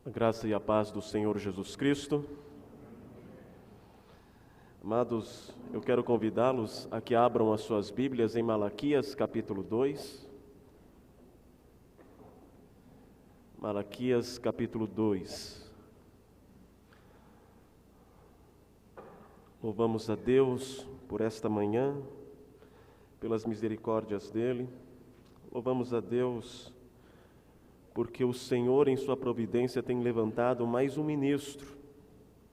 A graça e a paz do Senhor Jesus Cristo. Amados, eu quero convidá-los a que abram as suas Bíblias em Malaquias capítulo 2. Malaquias capítulo 2. Louvamos a Deus por esta manhã, pelas misericórdias dEle. Louvamos a Deus porque o Senhor, em sua providência, tem levantado mais um ministro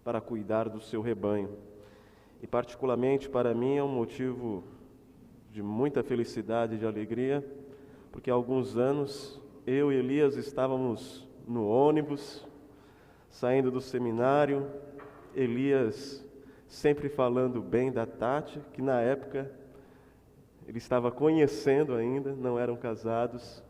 para cuidar do seu rebanho. E particularmente para mim é um motivo de muita felicidade e de alegria, porque há alguns anos eu e Elias estávamos no ônibus, saindo do seminário, Elias sempre falando bem da Tati, que na época ele estava conhecendo ainda, não eram casados.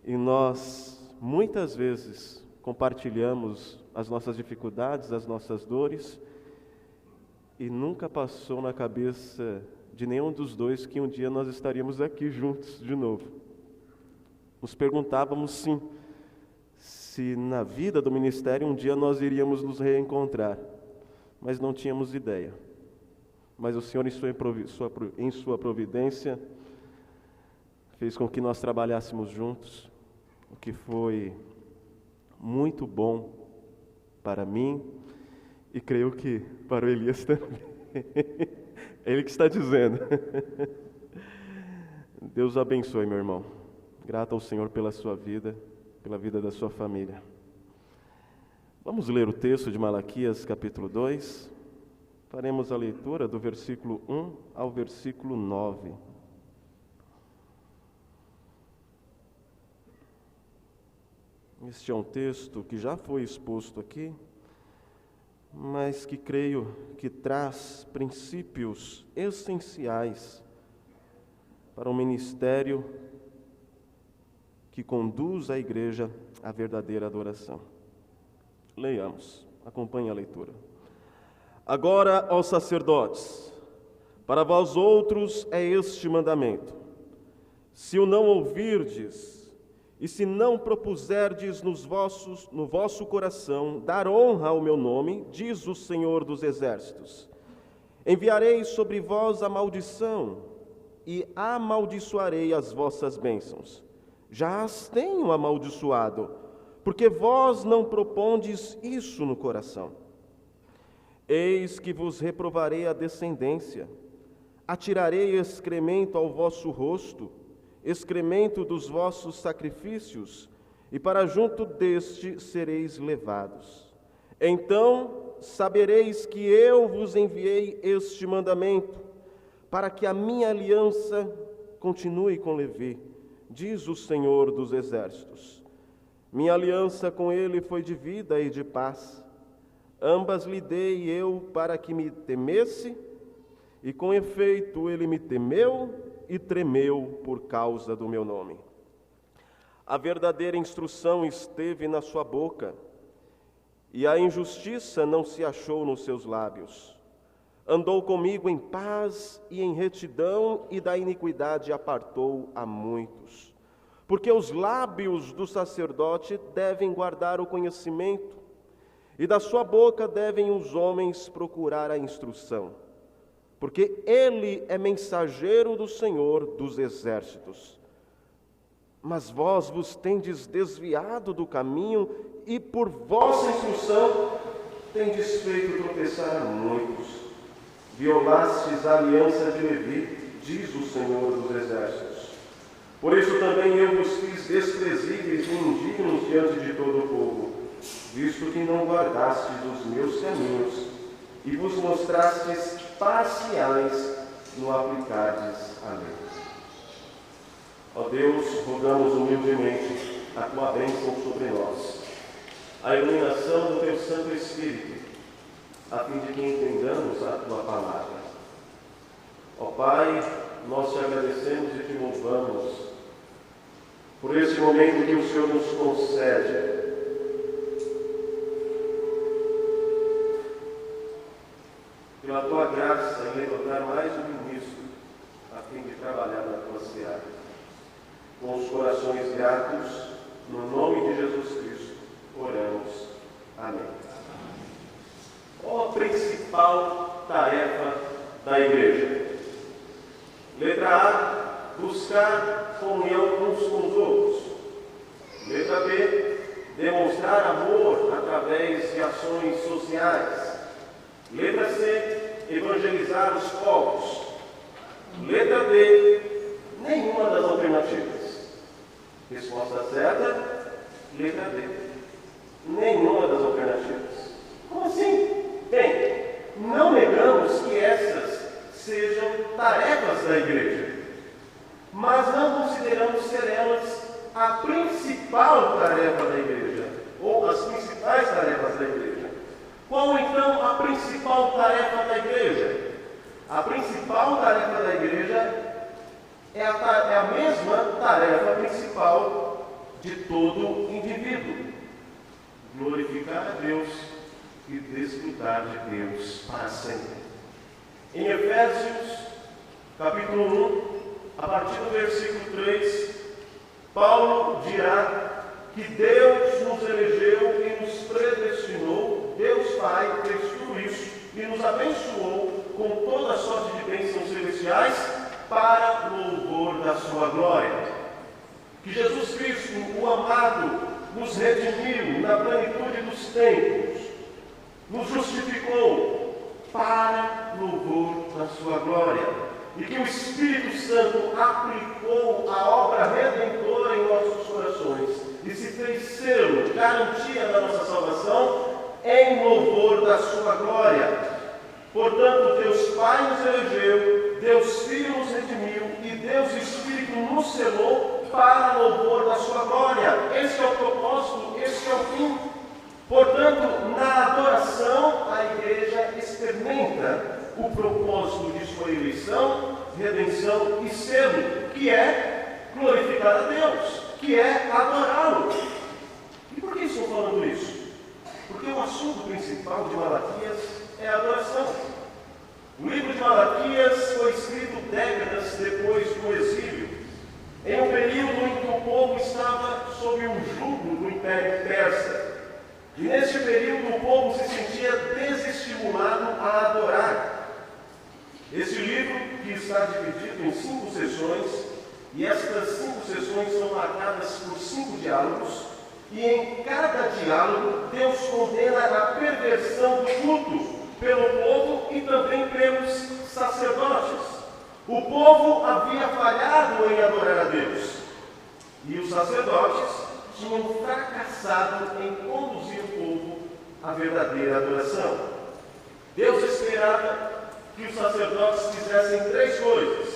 E nós, muitas vezes, compartilhamos as nossas dificuldades, as nossas dores, e nunca passou na cabeça de nenhum dos dois que um dia nós estaríamos aqui juntos de novo. Nos perguntávamos, sim, se na vida do ministério um dia nós iríamos nos reencontrar, mas não tínhamos ideia. Mas o Senhor, em sua providência, fez com que nós trabalhássemos juntos, o que foi muito bom para mim e creio que para o Elias também. É ele que está dizendo. Deus o abençoe, meu irmão. Grato ao Senhor pela sua vida, pela vida da sua família. Vamos ler o texto de Malaquias capítulo 2. Faremos a leitura do versículo 1 ao versículo 9. Este é um texto que já foi exposto aqui, mas que creio que traz princípios essenciais para um ministério que conduz a igreja à verdadeira adoração. Leiamos, acompanhe a leitura. Agora, ó sacerdotes, para vós outros é este mandamento: se o não ouvirdes, e se não propuserdes no vosso coração dar honra ao meu nome, diz o Senhor dos Exércitos, enviarei sobre vós a maldição e amaldiçoarei as vossas bênçãos. Já as tenho amaldiçoado, porque vós não propondes isso no coração. Eis que vos reprovarei a descendência, atirarei excremento ao vosso rosto, excremento dos vossos sacrifícios, e para junto deste sereis levados. Então sabereis que eu vos enviei este mandamento, para que a minha aliança continue com Levi, diz o Senhor dos Exércitos. Minha aliança com ele foi de vida e de paz. Ambas lhe dei eu para que me temesse, e com efeito ele me temeu e tremeu por causa do meu nome. A verdadeira instrução esteve na sua boca, e a injustiça não se achou nos seus lábios. Andou comigo em paz e em retidão, e da iniquidade apartou a muitos. Porque os lábios do sacerdote devem guardar o conhecimento, e da sua boca devem os homens procurar a instrução. Porque ele é mensageiro do Senhor dos Exércitos. Mas vós vos tendes desviado do caminho, e por vossa instrução tendes feito tropeçar a muitos. Violastes a aliança de Levi, diz o Senhor dos Exércitos. Por isso também eu vos fiz desprezíveis e indignos diante de todo o povo, visto que não guardastes os meus caminhos, e vos mostrastes parciais no aplicardes a lei. Ó Deus, rogamos humildemente a tua bênção sobre nós, a iluminação do teu Santo Espírito, a fim de que entendamos a tua palavra. Ó Pai, nós te agradecemos e te louvamos por esse momento que o Senhor nos concede, pela tua graça em levantar mais um ministro, a fim de trabalhar na tua seara. Com os corações gratos, no nome de Jesus Cristo, oramos. principal tarefa da igreja? Letra A, buscar comunhão uns com os outros. Letra B, demonstrar amor através de ações sociais. Letra C, evangelizar os povos. Letra D, nenhuma das alternativas. Resposta certa, letra D. Nenhuma das alternativas. Como assim? Bem, não negamos que essas sejam tarefas da igreja, mas não consideramos ser elas a principal tarefa da igreja, ou as principais tarefas da igreja. Qual então a principal tarefa da igreja? A principal tarefa da igreja é a mesma tarefa principal de todo indivíduo: glorificar a Deus e desfrutar de Deus para sempre. Em Efésios, capítulo 1, a partir do versículo 3, Paulo dirá que Deus nos elegeu e nos predestinou, Deus Pai fez tudo isso e nos abençoou com toda sorte de bênçãos celestiais para louvor da sua glória. Que Jesus Cristo, o amado, nos redimiu na plenitude dos tempos, nos justificou para louvor da sua glória. E que o Espírito Santo aplicou a obra redentora em nossos corações e se fez selo, garantia da nossa salvação, em louvor da sua glória. Portanto, Deus Pai nos elegeu, Deus Filho nos redimiu e Deus Espírito nos selou para louvor da sua glória. Esse é o propósito, esse é o fim. Portanto, na adoração, a igreja experimenta o propósito de sua eleição, redenção e selo, que é glorificar a Deus, que é adorá-lo. E por que estou falando isso? Porque o assunto principal de Malaquias é a adoração. O livro de Malaquias foi escrito décadas depois do exílio, em um período em que o povo estava sob o jugo do Império Persa. E neste período o povo se sentia desestimulado a adorar. Este livro, que está dividido em 5 sessões, e estas 5 sessões são marcadas por 5 diálogos, e em cada diálogo Deus condena a perversão do culto pelo povo e também pelos sacerdotes. O povo havia falhado em adorar a Deus, e os sacerdotes tinham fracassado em conduzir o povo à verdadeira adoração. Deus esperava que os sacerdotes fizessem 3 coisas.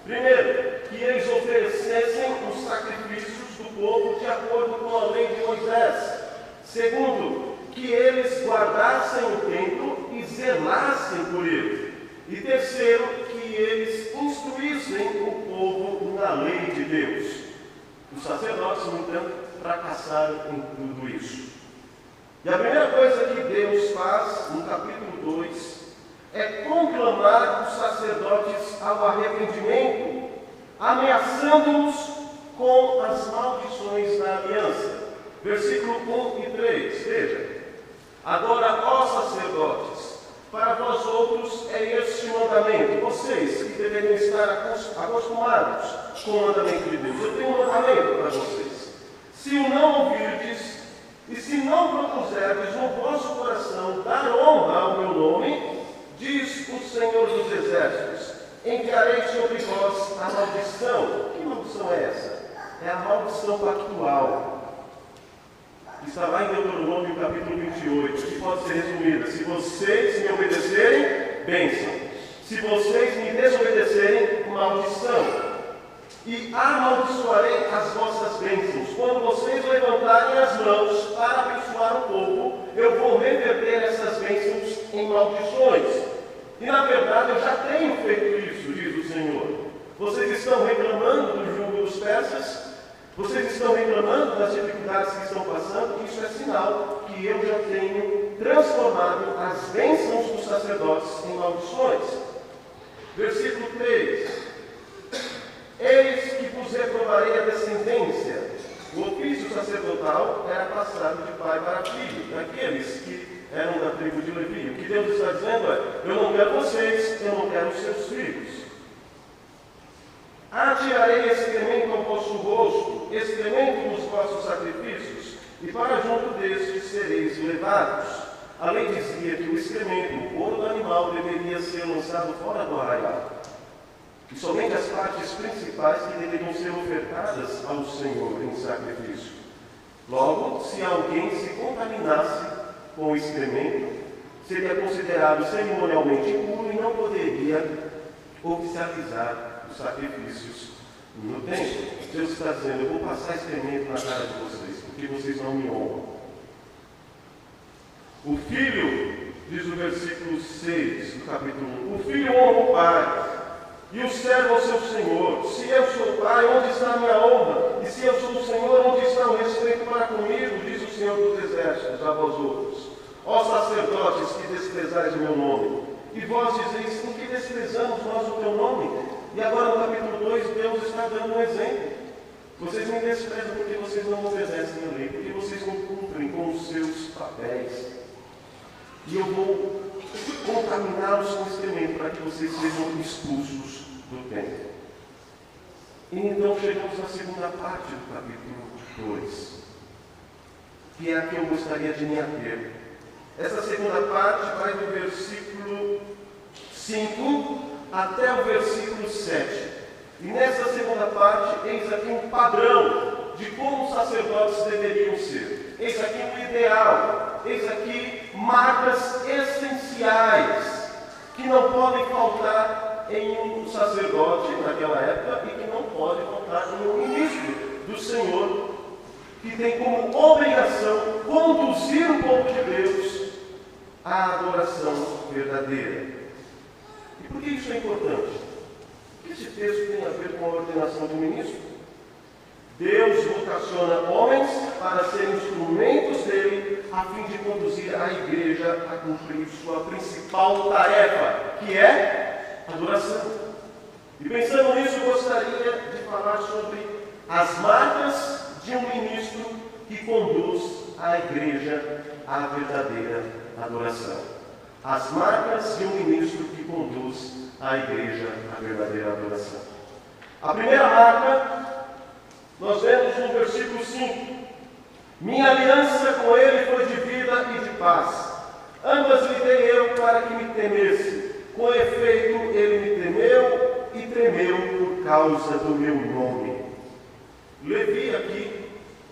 Primeiro, que eles oferecessem os sacrifícios do povo de acordo com a lei de Moisés. Segundo, que eles guardassem o templo e zelassem por ele. E terceiro, que eles instruíssem o povo na lei de Deus. Os sacerdotes, no entanto, fracassaram em tudo isso. E a primeira coisa que Deus faz, no capítulo 2, é conclamar os sacerdotes ao arrependimento, ameaçando-os com as maldições da aliança. Versículo 1 e 3, veja: agora, ó sacerdotes, para vós outros é este mandamento, vocês que deveriam estar acostumados com o mandamento de Deus. Eu tenho um mandamento para vocês: se o não ouvirdes e se não propuserdes no vosso coração dar honra ao meu nome, diz o Senhor dos Exércitos, enviarei sobre vós a maldição. Que maldição é essa? É a maldição pactual. Está lá em Deuteronômio capítulo 28, que pode ser resumida: se vocês me obedecerem, bênção; se vocês me desobedecerem, maldição. E amaldiçoarei as vossas bênçãos. Quando vocês levantarem as mãos para abençoar o povo, eu vou reverter essas bênçãos em maldições. E na verdade eu já tenho feito isso, diz o Senhor. Vocês estão reclamando do jugo dos persas, vocês estão reclamando das dificuldades que estão passando. Isso é sinal que eu já tenho transformado as bênçãos dos sacerdotes em maldições. Versículo 3: eis que vos reprovarei a descendência. O ofício sacerdotal era passado de pai para filho, daqueles que eram da tribo de Levi. O que Deus está dizendo é: eu não quero vocês, eu não quero os seus filhos. Atirarei excremento ao vosso rosto, excremento nos vossos sacrifícios, e para junto destes sereis levados. A lei dizia que o excremento, o couro do animal, deveria ser lançado fora do arraial. E somente as partes principais que deveriam ser ofertadas ao Senhor em sacrifício. Logo, se alguém se contaminasse com o excremento, seria considerado cerimonialmente impuro e não poderia oficializar os sacrifícios no templo. Deus está dizendo: eu vou passar excremento na cara de vocês, porque vocês não me honram. O filho, diz o versículo 6 do capítulo 1, o filho honra o pai, e o servo ao seu senhor. Se eu sou pai, onde está a minha honra? E se eu sou o Senhor, onde está o respeito para comigo? Diz o Senhor dos Exércitos a vós outros. Ó sacerdotes, que desprezais o meu nome. E vós dizeis: em que desprezamos nós o teu nome? E agora no capítulo 2, Deus está dando um exemplo. Vocês me desprezam porque vocês não obedecem a lei, porque vocês não cumprem com os seus papéis. E eu vou contaminá-los com excremento para que vocês sejam expulsos do templo. E então chegamos à segunda parte do capítulo 2, que é a que eu gostaria de me ater. Essa segunda parte vai do versículo 5 até o versículo 7. E nessa segunda parte, eis aqui um padrão de como os sacerdotes deveriam ser. Eis aqui um ideal. Eis aqui marcas essenciais que não podem faltar em um sacerdote naquela época e que não podem faltar em um ministro do Senhor, que tem como obrigação conduzir o povo de Deus à adoração verdadeira. E por que isso é importante? O que esse texto tem a ver com a ordenação do ministro? Deus vocaciona homens para serem instrumentos dele, a fim de conduzir a igreja a cumprir sua principal tarefa, que é adoração. E pensando nisso, eu gostaria de falar sobre as marcas de um ministro que conduz a igreja à verdadeira adoração. As marcas de um ministro que conduz a igreja à verdadeira adoração. A primeira marca, nós vemos no versículo 5: minha aliança com ele foi de vida e de paz. Ambas lhe dei eu para que me temesse. Com efeito, ele me temeu e tremeu por causa do meu nome. Levi aqui,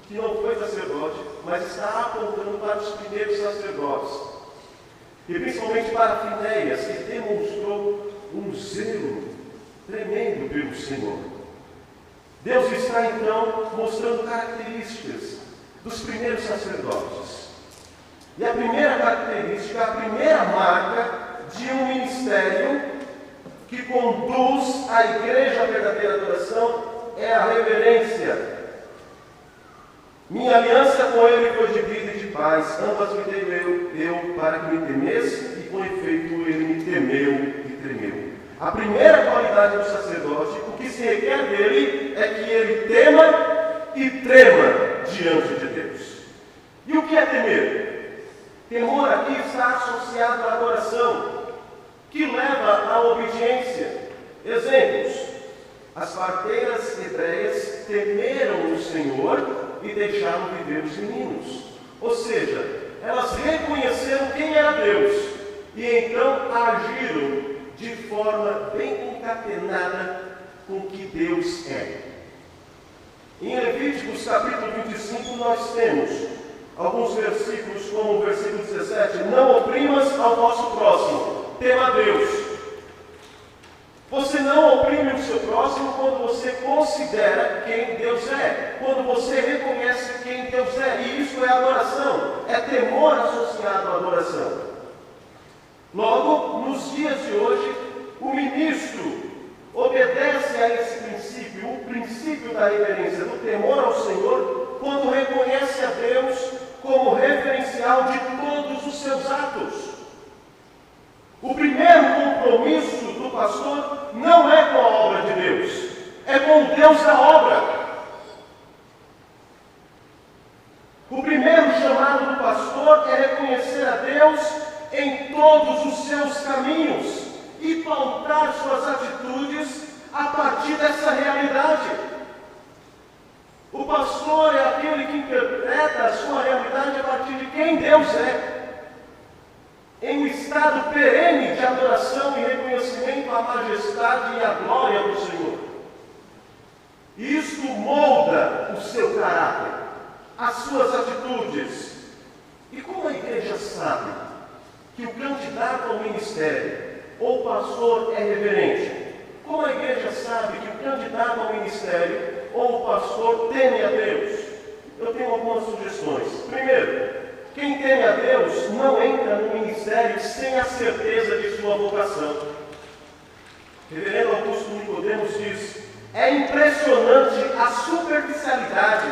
que não foi sacerdote, mas está apontando para os primeiros sacerdotes. E principalmente para Finéias, que demonstrou um zelo tremendo pelo Senhor. Deus está então mostrando características dos primeiros sacerdotes. E a primeira característica, a primeira marca de um ministério que conduz a igreja à verdadeira adoração é a reverência. Minha aliança com ele foi de vida e de paz, ambas me dei eu para que me temesse, e com efeito ele me temeu e tremeu. A primeira qualidade do sacerdote, o que se requer dele é que ele tema e trema diante de Deus. E o que é temer? Temor aqui está associado à adoração, que leva à obediência. Exemplos: as parteiras hebreias temeram o Senhor e deixaram viver os meninos. Ou seja, elas reconheceram quem era Deus e então agiram de forma bem concatenada com o que Deus é. Em Levíticos capítulo 25 nós temos alguns versículos, como o versículo 17: não oprimas ao vosso próximo, tema a Deus. Você não oprime o seu próximo quando você considera quem Deus é, quando você reconhece quem Deus é, e isso é adoração, é temor associado à adoração. Logo, nos dias de hoje, o ministro obedece a esse princípio, o princípio da reverência, do temor ao Senhor, quando reconhece a Deus como referencial de todos os seus atos. O primeiro compromisso do pastor não é com a obra de Deus, é com o Deus da obra. O primeiro chamado do pastor é reconhecer a Deus Deus é, em um estado perene de adoração e reconhecimento à majestade e à glória do Senhor. E isto molda o seu caráter, as suas atitudes. E como a igreja sabe que o candidato ao ministério ou pastor é reverente? Como a igreja sabe que o candidato ao ministério ou o pastor teme a Deus? Eu tenho algumas sugestões. Primeiro, quem teme a Deus não entra no ministério sem a certeza de sua vocação. Reverendo Augusto Nicodemos diz: é impressionante a superficialidade,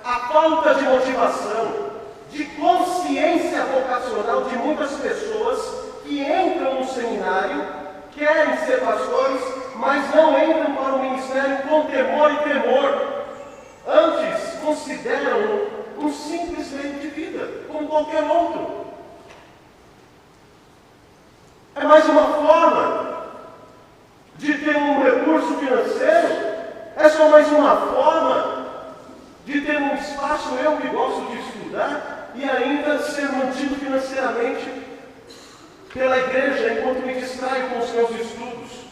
a falta de motivação, de consciência vocacional de muitas pessoas que entram no seminário, querem ser pastores, mas não entram para o ministério com temor e temor. Antes, consideram um simples meio de vida, como qualquer outro. É mais uma forma de ter um recurso financeiro, é só mais uma forma de ter um espaço, eu que gosto de estudar, e ainda ser mantido financeiramente pela igreja, enquanto me distraio com os meus estudos.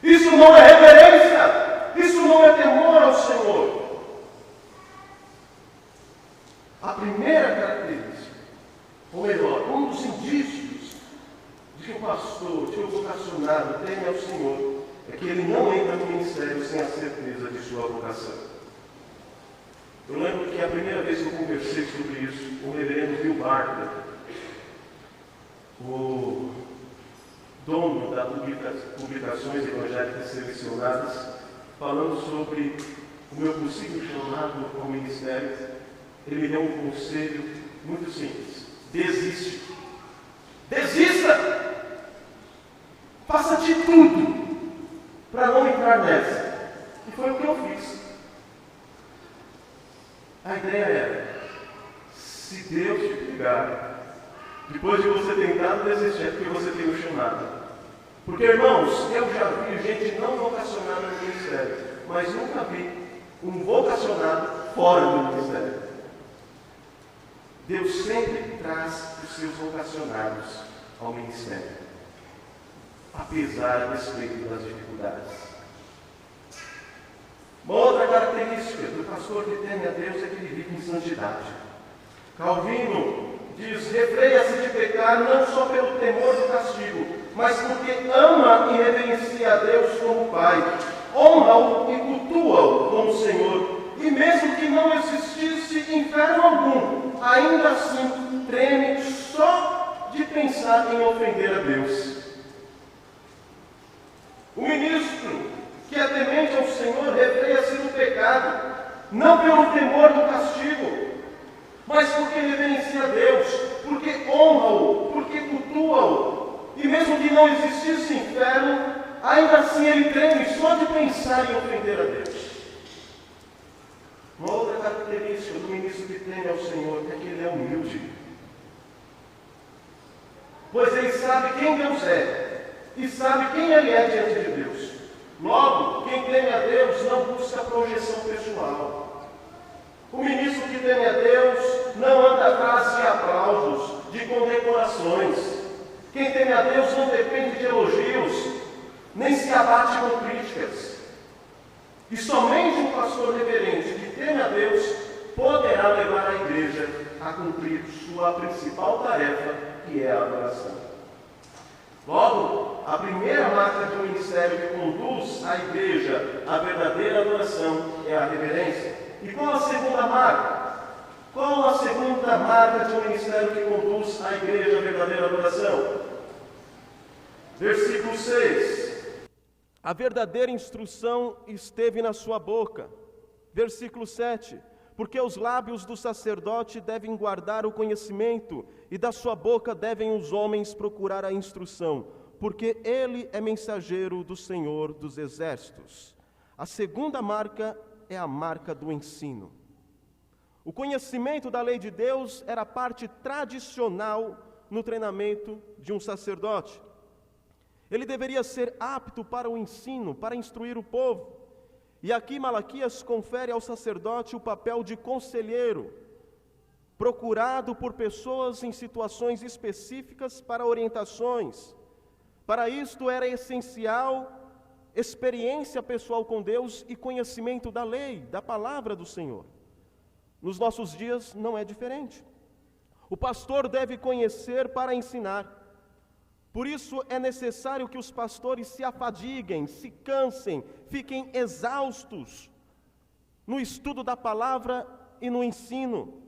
Isso não é reverência, isso não é temor ao Senhor. A primeira característica, ou melhor, um dos indícios de que o pastor, de que o vocacionado teme ao Senhor, é que ele não entra no ministério sem a certeza de sua vocação. Eu lembro que a primeira vez que eu conversei sobre isso, o reverendo Bill Barker, o dono da Publicações Evangélicas Selecionadas, falando sobre o meu possível chamado ao ministério, ele me deu um conselho muito simples: desiste. Desista! Faça de tudo para não entrar nessa. E foi o que eu fiz. A ideia era: se Deus te pegar, depois de você tentar desistir, é porque você tem o chamado. Porque, irmãos, eu já vi gente não vocacionada no ministério, mas nunca vi um vocacionado fora do ministério. Deus sempre traz os seus vocacionados ao ministério, apesar a respeito das dificuldades. Uma outra característica do pastor que teme a Deus é que ele vive em santidade. Calvino diz: refreia-se de pecar não só pelo temor do castigo, mas porque ama e reverencia a Deus como Pai, honra-o e cultua-o como Senhor. E mesmo que não existisse inferno algum, ainda assim treme só de pensar em ofender a Deus. O ministro que é temente ao Senhor refreia-se do pecado, não pelo temor do castigo, mas porque reverencia a Deus, porque honra-o, porque cultua-o. E mesmo que não existisse inferno, ainda assim ele treme só de pensar em ofender a Deus. Uma outra característica do ministro que teme ao Senhor é que ele é humilde. Pois ele sabe quem Deus é e sabe quem ele é diante de Deus. Logo, quem teme a Deus não busca projeção pessoal. O ministro que teme a Deus não anda atrás de aplausos, de condecorações. Quem teme a Deus não depende de elogios, nem se abate com críticas. E somente um pastor reverente que teme a Deus poderá levar a igreja a cumprir sua principal tarefa, que é a adoração. Logo, a primeira marca de um ministério que conduz a igreja à verdadeira adoração é a reverência. E qual a segunda marca? Qual a segunda marca de um ministério que conduz a igreja à verdadeira adoração? Versículo 6. A verdadeira instrução esteve na sua boca. Versículo 7. Porque os lábios do sacerdote devem guardar o conhecimento, e da sua boca devem os homens procurar a instrução, porque ele é mensageiro do Senhor dos Exércitos. A segunda marca é a marca do ensino. O conhecimento da lei de Deus era parte tradicional no treinamento de um sacerdote. Ele deveria ser apto para o ensino, para instruir o povo. E aqui Malaquias confere ao sacerdote o papel de conselheiro, procurado por pessoas em situações específicas para orientações. Para isto era essencial experiência pessoal com Deus e conhecimento da lei, da palavra do Senhor. Nos nossos dias não é diferente. O pastor deve conhecer para ensinar. Por isso é necessário que os pastores se afadiguem, se cansem, fiquem exaustos no estudo da palavra e no ensino.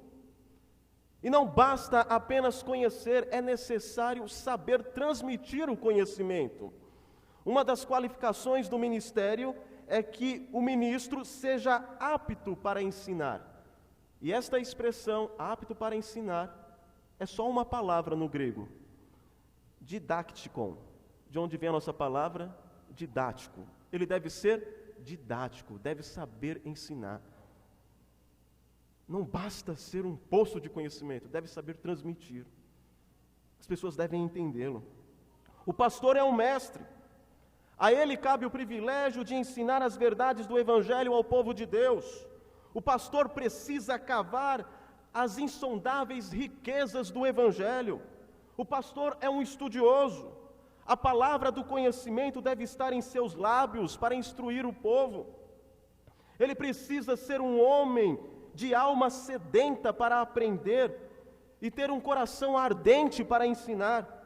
E não basta apenas conhecer, é necessário saber transmitir o conhecimento. Uma das qualificações do ministério é que o ministro seja apto para ensinar. E esta expressão, apto para ensinar, é só uma palavra no grego. Didaktikon, de onde vem a nossa palavra didático. Ele deve ser didático, deve saber ensinar. Não basta ser um poço de conhecimento, deve saber transmitir. As pessoas devem entendê-lo. O pastor é um mestre. A ele cabe o privilégio de ensinar as verdades do Evangelho ao povo de Deus. O pastor precisa cavar as insondáveis riquezas do Evangelho. O pastor é um estudioso. A palavra do conhecimento deve estar em seus lábios para instruir o povo. Ele precisa ser um homem de alma sedenta para aprender e ter um coração ardente para ensinar.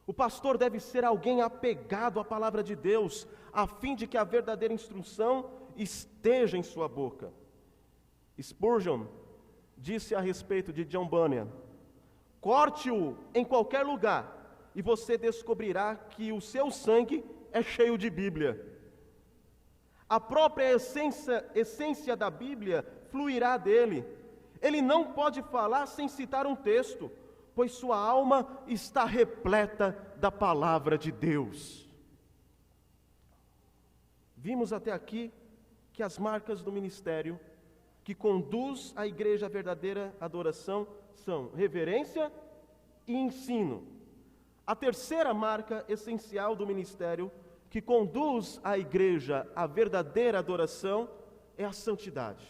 O pastor deve ser alguém apegado à palavra de Deus, a fim de que a verdadeira instrução esteja em sua boca. Spurgeon disse a respeito de John Bunyan: corte-o em qualquer lugar e você descobrirá que o seu sangue é cheio de Bíblia. A própria essência da Bíblia fluirá dele. Ele não pode falar sem citar um texto, pois sua alma está repleta da palavra de Deus. Vimos até aqui que as marcas do ministério que conduz a igreja à verdadeira adoração são reverência e ensino. A terceira marca essencial do ministério que conduz a igreja à verdadeira adoração é a santidade.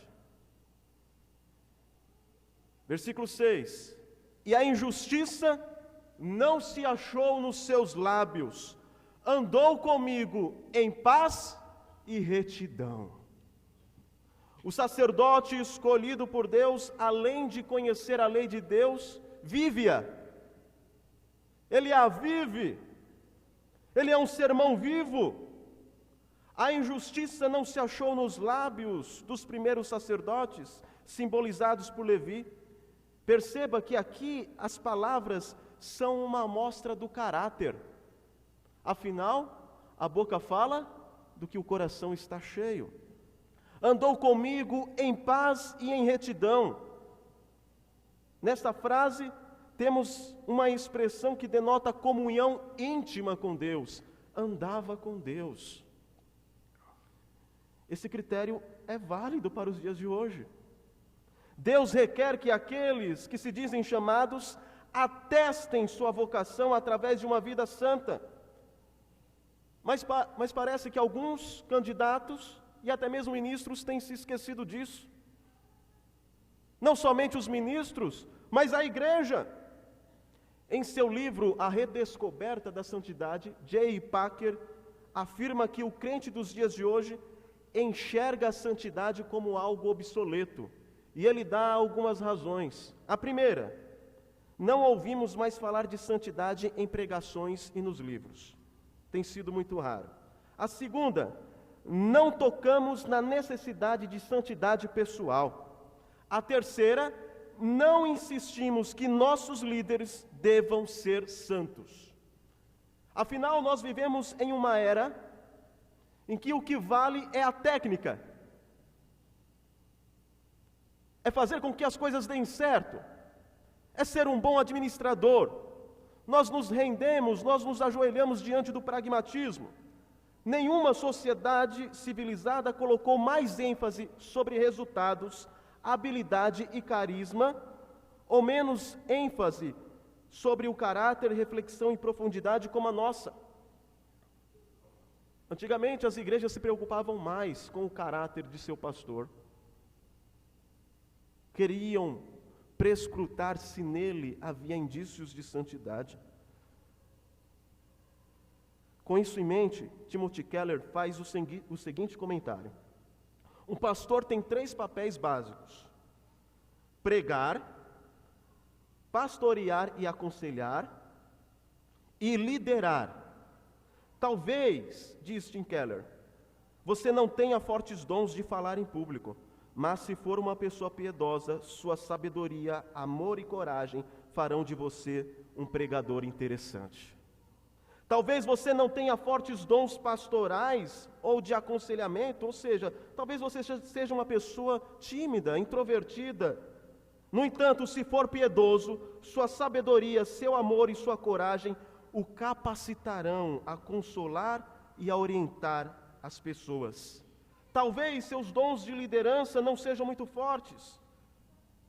Versículo 6: e a injustiça não se achou nos seus lábios, andou comigo em paz e retidão. O sacerdote escolhido por Deus, além de conhecer a lei de Deus, vive-a. Ele a vive. Ele é um sermão vivo. A injustiça não se achou nos lábios dos primeiros sacerdotes, simbolizados por Levi. Perceba que aqui as palavras são uma amostra do caráter. Afinal, a boca fala do que o coração está cheio. Andou comigo em paz e em retidão. Nesta frase, temos uma expressão que denota comunhão íntima com Deus. Andava com Deus. Esse critério é válido para os dias de hoje. Deus requer que aqueles que se dizem chamados atestem sua vocação através de uma vida santa. Mas parece que alguns candidatos e até mesmo ministros têm se esquecido disso. Não somente os ministros, mas a igreja. Em seu livro A Redescoberta da Santidade, J. Packer afirma que o crente dos dias de hoje enxerga a santidade como algo obsoleto. E ele dá algumas razões. A primeira: não ouvimos mais falar de santidade em pregações e nos livros. Tem sido muito raro. A segunda: não tocamos na necessidade de santidade pessoal. A terceira: não insistimos que nossos líderes devam ser santos. Afinal, nós vivemos em uma era em que o que vale é a técnica. É fazer com que as coisas deem certo. É ser um bom administrador. Nós nos rendemos, nós nos ajoelhamos diante do pragmatismo. Nenhuma sociedade civilizada colocou mais ênfase sobre resultados, habilidade e carisma, ou menos ênfase sobre o caráter, reflexão e profundidade como a nossa. Antigamente as igrejas se preocupavam mais com o caráter de seu pastor. Queriam prescrutar se nele havia indícios de santidade. Com isso em mente, Timothy Keller faz o seguinte comentário: um pastor tem 3 papéis básicos: pregar, pastorear e aconselhar, e liderar. Talvez, diz Tim Keller, você não tenha fortes dons de falar em público, mas se for uma pessoa piedosa, sua sabedoria, amor e coragem farão de você um pregador interessante. Talvez você não tenha fortes dons pastorais ou de aconselhamento, ou seja, talvez você seja uma pessoa tímida, introvertida. No entanto, se for piedoso, sua sabedoria, seu amor e sua coragem o capacitarão a consolar e a orientar as pessoas. Talvez seus dons de liderança não sejam muito fortes.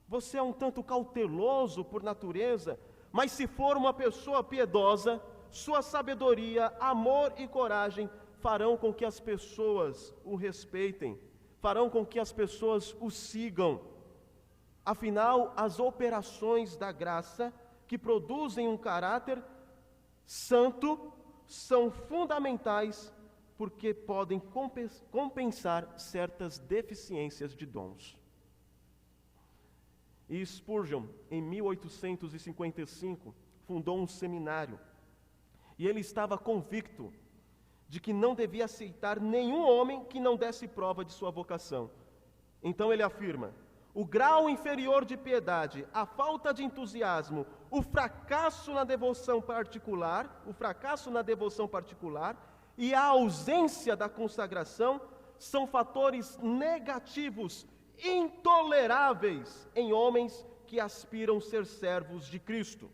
Você é um tanto cauteloso por natureza, mas se for uma pessoa piedosa, sua sabedoria, amor e coragem farão com que as pessoas o respeitem, farão com que as pessoas o sigam. Afinal, as operações da graça que produzem um caráter santo são fundamentais porque podem compensar certas deficiências de dons. E Spurgeon, em 1855, fundou um seminário. E ele estava convicto de que não devia aceitar nenhum homem que não desse prova de sua vocação. Então ele afirma: o grau inferior de piedade, a falta de entusiasmo, o fracasso na devoção particular e a ausência da consagração são fatores negativos, intoleráveis em homens que aspiram ser servos de Cristo.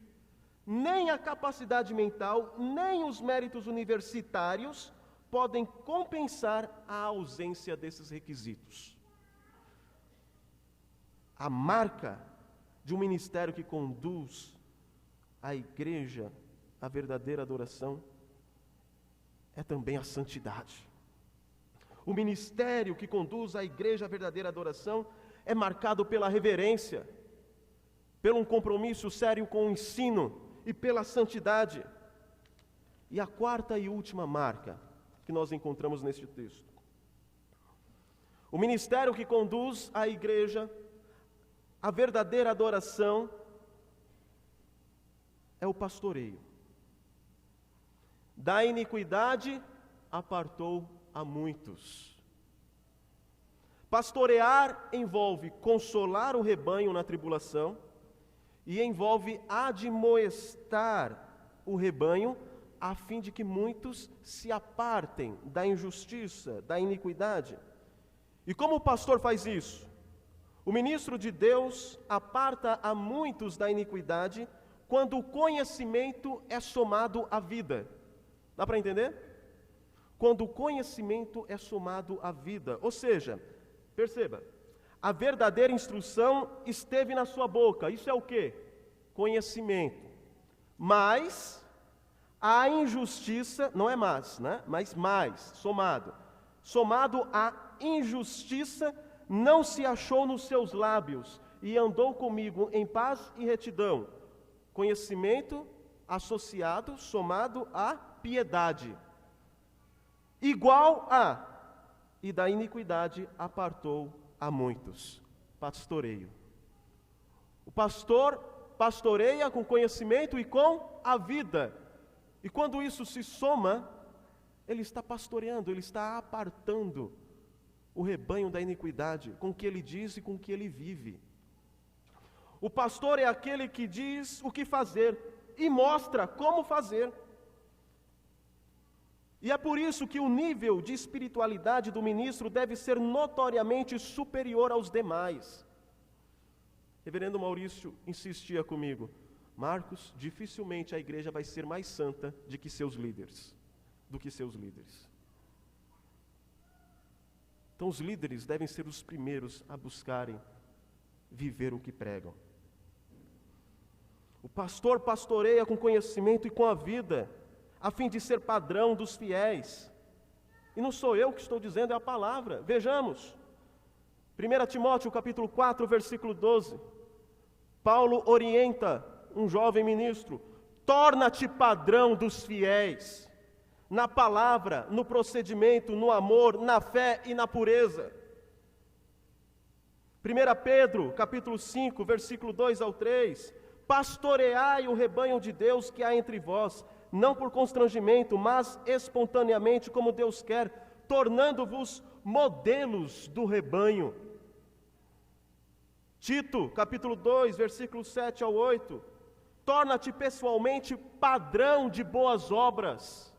Nem a capacidade mental, nem os méritos universitários podem compensar a ausência desses requisitos. A marca de um ministério que conduz a igreja à verdadeira adoração é também a santidade. O ministério que conduz a igreja à verdadeira adoração é marcado pela reverência, pelo um compromisso sério com o ensino e pela santidade. E a 4ª e última marca que nós encontramos neste texto: o ministério que conduz a igreja à verdadeira adoração é o pastoreio. Da iniquidade apartou a muitos. Pastorear envolve consolar o rebanho na tribulação e envolve admoestar o rebanho a fim de que muitos se apartem da injustiça, da iniquidade. E como o pastor faz isso? O ministro de Deus aparta a muitos da iniquidade quando o conhecimento é somado à vida. Dá para entender? Quando o conhecimento é somado à vida. Ou seja, perceba, a verdadeira instrução esteve na sua boca. Isso é o quê? Conhecimento. Mas a injustiça, não é mais, né? Mas mais, somado. Somado à injustiça, não se achou nos seus lábios e andou comigo em paz e retidão. Conhecimento associado, somado à piedade. Igual a, e da iniquidade apartou a muitos. Pastoreio. O pastor pastoreia com conhecimento e com a vida. E quando isso se soma, ele está pastoreando, ele está apartando o rebanho da iniquidade, com o que ele diz e com o que ele vive. O pastor é aquele que diz o que fazer e mostra como fazer. E é por isso que o nível de espiritualidade do ministro deve ser notoriamente superior aos demais. Reverendo Maurício insistia comigo: Marcos, dificilmente a igreja vai ser mais santa do que seus líderes. Então os líderes devem ser os primeiros a buscarem viver o que pregam. O pastor pastoreia com conhecimento e com a vida, a fim de ser padrão dos fiéis. E não sou eu que estou dizendo, é a palavra. Vejamos, 1 Timóteo capítulo 4, versículo 12. Paulo orienta um jovem ministro: torna-te padrão dos fiéis, na palavra, no procedimento, no amor, na fé e na pureza. 1 Pedro, capítulo 5, versículo 2 ao 3, pastoreai o rebanho de Deus que há entre vós, não por constrangimento, mas espontaneamente, como Deus quer, tornando-vos modelos do rebanho. Tito, capítulo 2, versículos 7 ao 8, torna-te pessoalmente padrão de boas obras.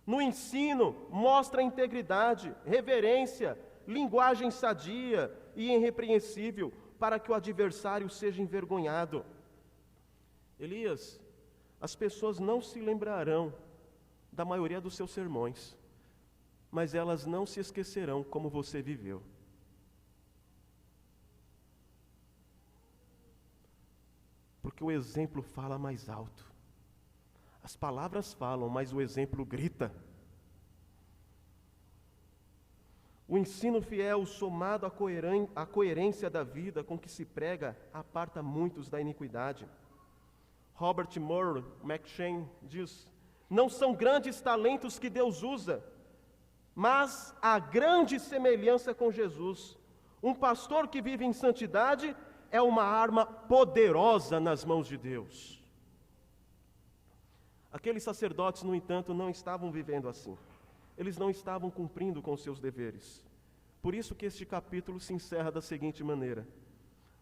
No ensino, mostra integridade, reverência, linguagem sadia e irrepreensível, para que o adversário seja envergonhado. Elias, as pessoas não se lembrarão da maioria dos seus sermões, mas elas não se esquecerão como você viveu. Porque o exemplo fala mais alto. As palavras falam, mas o exemplo grita. O ensino fiel, somado à coerência da vida com que se prega, aparta muitos da iniquidade. Robert Murray McCheyne diz: não são grandes talentos que Deus usa, mas a grande semelhança com Jesus. Um pastor que vive em santidade é uma arma poderosa nas mãos de Deus. Aqueles sacerdotes, no entanto, não estavam vivendo assim. Eles não estavam cumprindo com seus deveres. Por isso que este capítulo se encerra da seguinte maneira: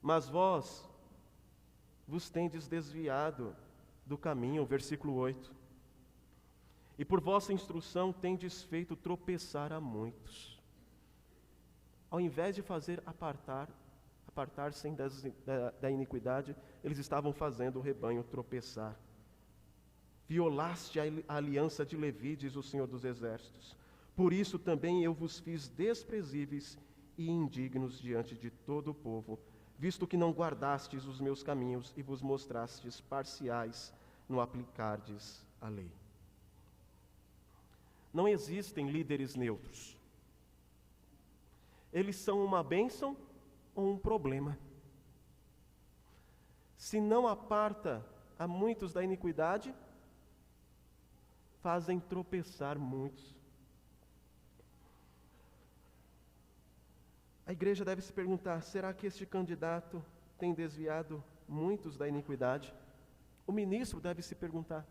mas vós vos tendes desviado do caminho, versículo 8, e por vossa instrução tendes feito tropeçar a muitos. Ao invés de fazer apartar-se da iniquidade, eles estavam fazendo o rebanho tropeçar. Violaste a aliança de Levi, diz o Senhor dos Exércitos. Por isso também eu vos fiz desprezíveis e indignos diante de todo o povo, visto que não guardastes os meus caminhos e vos mostrastes parciais no aplicardes a lei. Não existem líderes neutros. Eles são uma bênção ou um problema. Se não aparta a muitos da iniquidade, fazem tropeçar muitos. A igreja deve se perguntar: será que este candidato tem desviado muitos da iniquidade? O ministro deve se perguntar: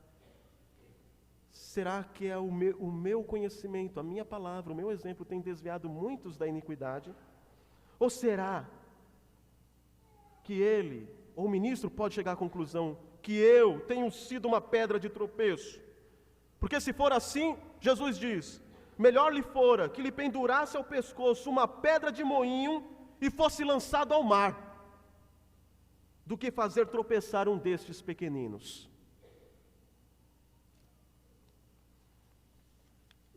será que é o meu conhecimento, a minha palavra, o meu exemplo tem desviado muitos da iniquidade? Ou será que ele, ou o ministro, pode chegar à conclusão que eu tenho sido uma pedra de tropeço? Porque se for assim, Jesus diz: melhor lhe fora que lhe pendurasse ao pescoço uma pedra de moinho e fosse lançado ao mar, do que fazer tropeçar um destes pequeninos.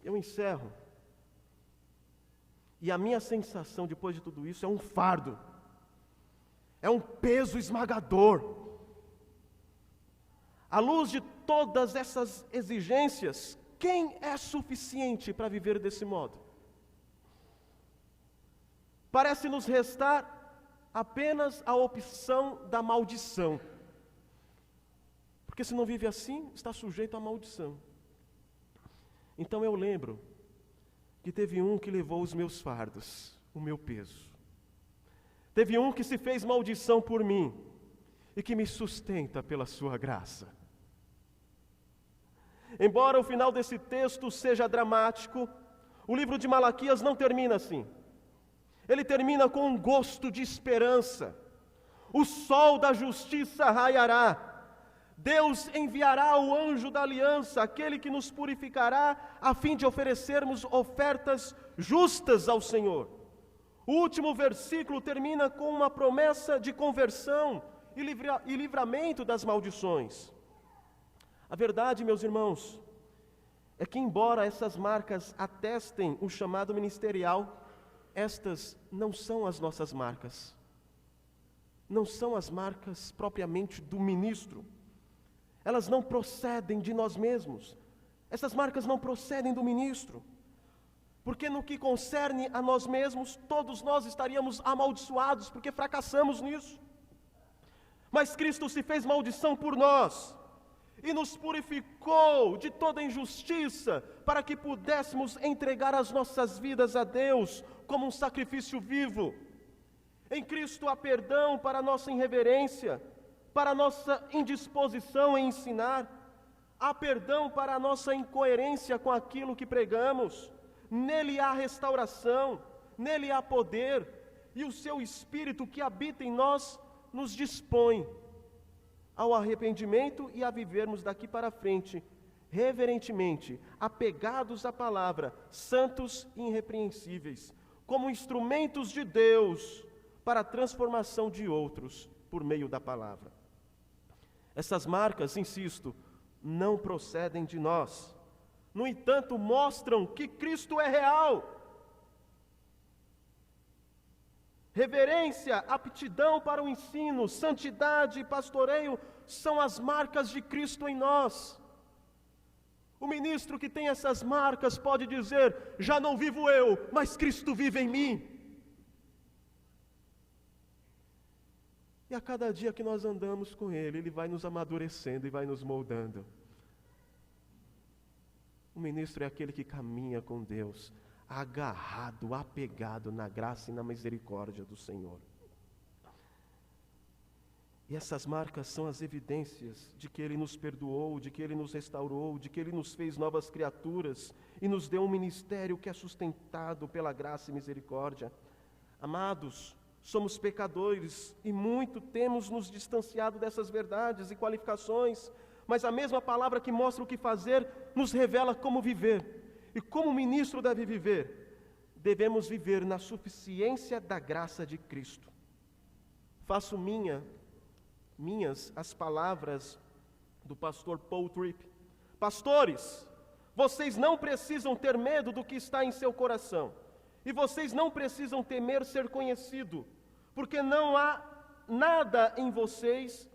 Eu encerro. E a minha sensação depois de tudo isso é um fardo, é um peso esmagador. À luz de todas essas exigências, quem é suficiente para viver desse modo? Parece nos restar apenas a opção da maldição. Porque se não vive assim, está sujeito à maldição. Então eu lembro que teve um que levou os meus fardos, o meu peso. Teve um que se fez maldição por mim e que me sustenta pela sua graça. Embora o final desse texto seja dramático, o livro de Malaquias não termina assim. Ele termina com um gosto de esperança. O sol da justiça raiará. Deus enviará o anjo da aliança, aquele que nos purificará, a fim de oferecermos ofertas justas ao Senhor. O último versículo termina com uma promessa de conversão e livramento das maldições. A verdade, meus irmãos, é que embora essas marcas atestem o chamado ministerial, estas não são as nossas marcas. Não são as marcas propriamente do ministro. Elas não procedem de nós mesmos. Essas marcas não procedem do ministro. Porque no que concerne a nós mesmos, todos nós estaríamos amaldiçoados, porque fracassamos nisso. Mas Cristo se fez maldição por nós e nos purificou de toda injustiça, para que pudéssemos entregar as nossas vidas a Deus como um sacrifício vivo. Em Cristo há perdão para a nossa irreverência, para a nossa indisposição em ensinar, há perdão para a nossa incoerência com aquilo que pregamos. Nele há restauração, nele há poder, e o seu Espírito que habita em nós nos dispõe ao arrependimento e a vivermos daqui para frente, reverentemente, apegados à palavra, santos e irrepreensíveis, como instrumentos de Deus para a transformação de outros por meio da palavra. Essas marcas, insisto, não procedem de nós. No entanto, mostram que Cristo é real. Reverência, aptidão para o ensino, santidade e pastoreio são as marcas de Cristo em nós. O ministro que tem essas marcas pode dizer: já não vivo eu, mas Cristo vive em mim. E a cada dia que nós andamos com Ele, Ele vai nos amadurecendo e vai nos moldando. O ministro é aquele que caminha com Deus, agarrado, apegado na graça e na misericórdia do Senhor. E essas marcas são as evidências de que Ele nos perdoou, de que Ele nos restaurou, de que Ele nos fez novas criaturas e nos deu um ministério que é sustentado pela graça e misericórdia. Amados, somos pecadores e muito temos nos distanciado dessas verdades e qualificações, mas a mesma palavra que mostra o que fazer nos revela como viver. E como o ministro deve viver? Devemos viver na suficiência da graça de Cristo. Faço minhas as palavras do pastor Paul Tripp. Pastores, vocês não precisam ter medo do que está em seu coração. E vocês não precisam temer ser conhecido, porque não há nada em vocês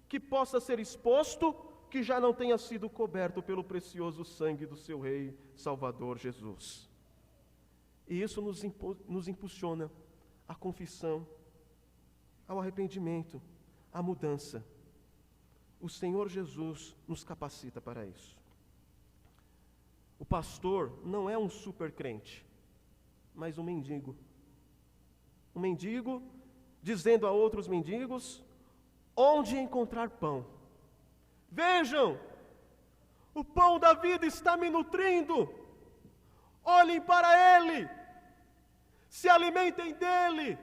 que possa ser exposto que já não tenha sido coberto pelo precioso sangue do seu Rei Salvador Jesus. E isso nos impulsiona à confissão, ao arrependimento, à mudança. O Senhor Jesus nos capacita para isso. O pastor não é um super crente, mas um mendigo. Um mendigo dizendo a outros mendigos onde encontrar pão. Vejam, o pão da vida está me nutrindo. Olhem para Ele, se alimentem dEle,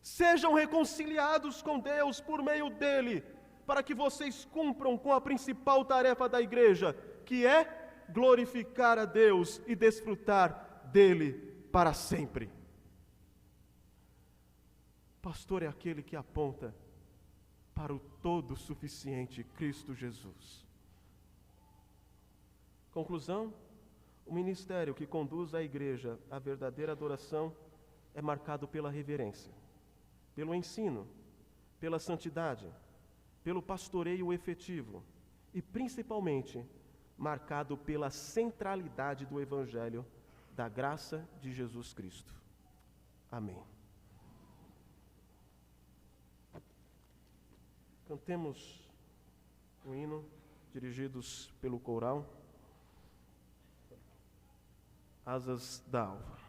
sejam reconciliados com Deus por meio dEle, para que vocês cumpram com a principal tarefa da igreja, que é glorificar a Deus e desfrutar dEle para sempre. Pastor é aquele que aponta para o todo suficiente Cristo Jesus. Conclusão: o ministério que conduz a igreja à verdadeira adoração é marcado pela reverência, pelo ensino, pela santidade, pelo pastoreio efetivo e principalmente marcado pela centralidade do Evangelho da graça de Jesus Cristo. Amém. Cantemos um hino dirigidos pelo coral Asas da Alva.